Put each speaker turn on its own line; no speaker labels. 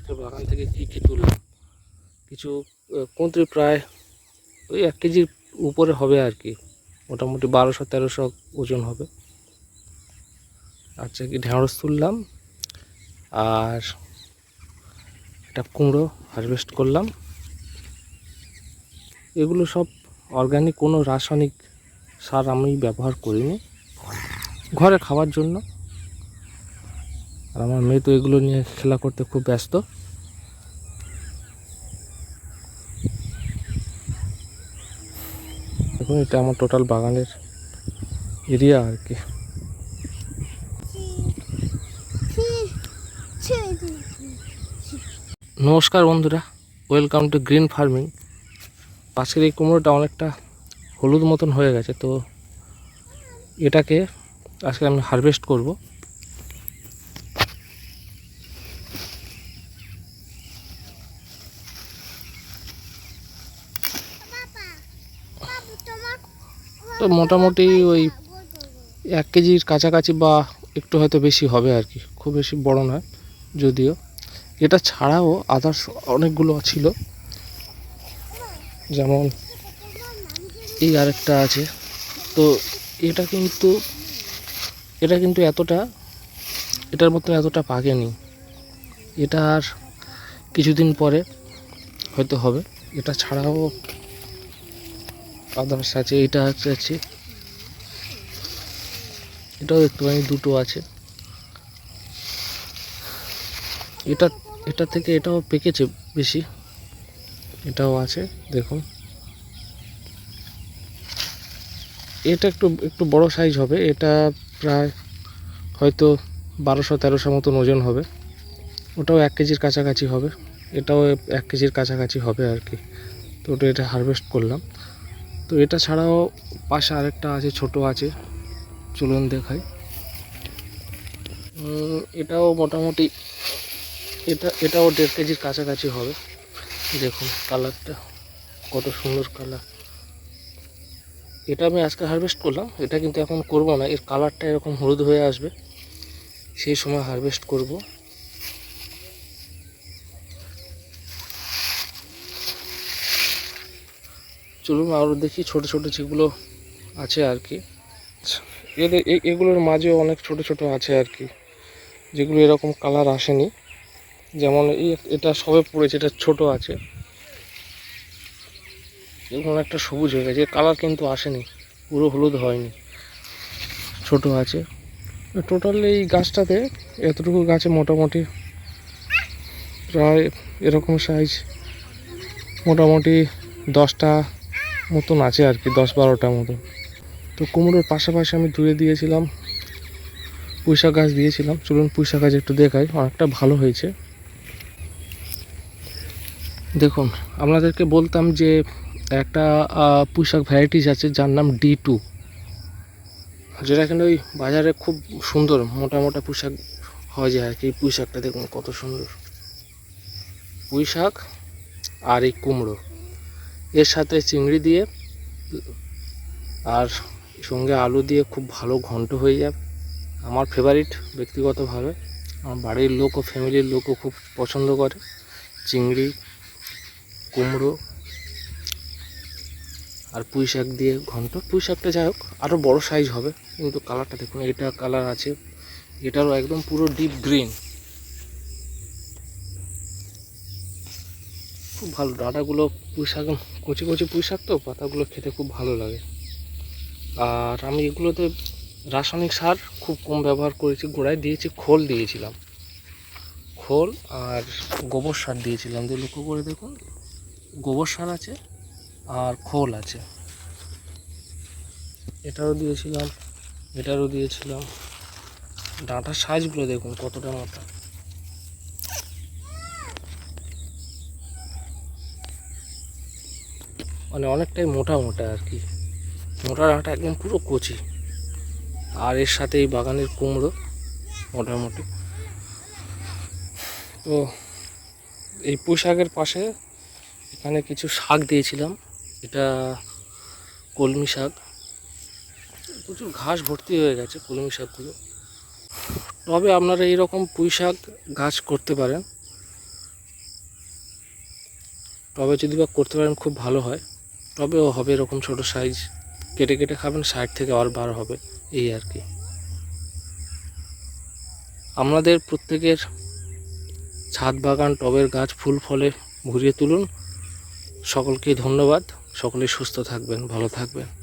আজকে বাগান থেকে কী তুললাম, কিছু কুঁদরি প্রায় ওই 1 কেজির উপরে হবে আর কি, মোটামুটি 1200-1300 ওজন হবে। আচ্ছা কি ঢেঁড়স তুললাম, আর একটা কুমড়ো হারভেস্ট করলাম। এগুলো সব অর্গানিক, কোনো রাসায়নিক সার আমি ব্যবহার করিনি, ঘরে খাওয়ার জন্য। আর আমার মেয়ে তো এগুলো নিয়ে খেলা করতে খুব ব্যস্ত। দেখুন, এটা আমার টোটাল বাগানের এরিয়া আর কি। নমস্কার বন্ধুরা, ওয়েলকাম টু গ্রিন ফার্মিং। পাশের এই কুমড়োটা অনেকটা হলুদ মতন হয়ে গেছে, তো এটাকে আজকে আমি হারভেস্ট করব। তো মোটামুটি ওই 1 কেজির কাছাকাছি বা একটু হয়তো বেশি হবে আর কি, খুব বেশি বড় নয়। যদিও এটা ছাড়াও আদার্স অনেকগুলো ছিল, যেমন এই আরেকটা আছে। তো এটা কিন্তু এটার মতন এতটা পাকেনি। এটা আর কিছুদিন পরে হয়তো হবে। এটা ছাড়াও আদার্স আছে, এটা আছে, এটাও একটুখানি দুটো আছে। এটা থেকে এটাও পেকেছে বেশি, এটাও আছে দেখুন। এটা একটু বড় সাইজ হবে, এটা প্রায় হয়তো 1200-1300 মতন ওজন হবে। ওটাও 1 কেজির কাছাকাছি হবে, এটাও 1 কেজির কাছাকাছি হবে আর কি। তো ওটা এটা হারভেস্ট করলাম। তো এটা ছাড়াও পাশে আরেকটা আছে, ছোট আছে, চলুন দেখাই। এটাও মোটামুটি এটাও 1.5 কেজির কাছাকাছি হবে। দেখুন কালারটা কত সুন্দর কালার। এটা আমি আজকে হারভেস্ট করলাম, এটা কিন্তু এখন করব না। এর কালারটা এরকম হলুদ হয়ে আসবে, সেই সময় হারভেস্ট করব। চলুন আরও দেখি ছোট ছোট যেগুলো আছে আর কি। এগুলোর মাঝেও অনেক ছোট ছোট আছে আর কি, যেগুলো এরকম কালার আসেনি। যেমন এটা সবে পড়েছে, এটা ছোট আছে, এগুলো একটা সবুজ হয়ে গেছে, কালার কিন্তু আসেনি, পুরো হলুদ হয়নি, ছোট আছে। টোটাল এই গাছটাতে এতটুকু গাছে মোটামুটি প্রায় এরকম সাইজ মোটামুটি 10টা মতন আছে আর কি, 10-12টা মতন। তো কুমড়োর পাশাপাশি আমি দূরে দিয়েছিলাম পুঁইশাক গাছ দিয়েছিলাম। চলুন পুঁইশাক গাছ একটু দেখাই, অনেকটা ভালো হয়েছে। দেখুন, আপনাদেরকে বলতাম যে একটা পুঁইশাক ভ্যারাইটিস আছে যার নাম D2, যেটা কিন্তু ওই বাজারে খুব সুন্দর মোটা মোটা পুঁইশাক হয়ে যায় আর কি। পুঁইশাকটা দেখুন কত সুন্দর, পুঁইশাক আর এই কুমড়ো, এর সাথে চিংড়ি দিয়ে আর সঙ্গে আলু দিয়ে খুব ভালো ঘন্ট হয়ে যাবে। আমার ফেভারিট ব্যক্তিগতভাবে, আমার বাড়ির লোক ও ফ্যামিলির লোকও খুব পছন্দ করে চিংড়ি, কুমড়ো আর পুঁইশাক দিয়ে ঘন্ট। পুঁইশাকটা যাই হোক আরও বড় সাইজ হবে, কিন্তু কালারটা দেখুন, এটা কালার আছে, এটারও একদম পুরো ডিপ গ্রিন, খুব ভালো। ডাঁটাগুলো পুঁইশাক, কচি কচি পুঁইশাক তো, পাতাগুলো খেতে খুব ভালো লাগে। আর আমি এগুলোতে রাসায়নিক সার খুব কম ব্যবহার করেছি, গোড়ায় দিয়েছি খোল দিয়েছিলাম, খোল আর গোবর সার দিয়েছিলাম। দিয়ে লক্ষ্য করে দেখুন, গোবর সার আছে আর খোল আছে, এটারও দিয়েছিলাম। ডাঁটার সাইজগুলো দেখুন কতটা মোটা, মানে অনেকটাই মোটা মোটা আর কি, মোটা ডাঁটা একদম পুরো কচি। আর এর সাথে এই বাগানের কুমড়ো মোটামুটি। তো এই পুঁইশাকের পাশে এখানে কিছু শাক দিয়েছিলাম, এটা কলমি শাক, প্রচুর ঘাস ভর্তি হয়ে গেছে কলমি শাকগুলো। তবে আপনারা এইরকম পুঁইশাক গাছ করতে পারেন, টবে যদি বা করতে পারেন খুব ভালো হয়। টবেও হবে এরকম ছোট সাইজ, কেটে কেটে খাবেন, সাইড থেকে আবার বার হবে, এই আর কি। আমাদের প্রত্যেকের ছাদ বাগান, টবের গাছ ফুল ফলে ভরিয়ে তুলুন। সকলকে ধন্যবাদ। সকলে সুস্থ থাকবেন, ভালো থাকবেন।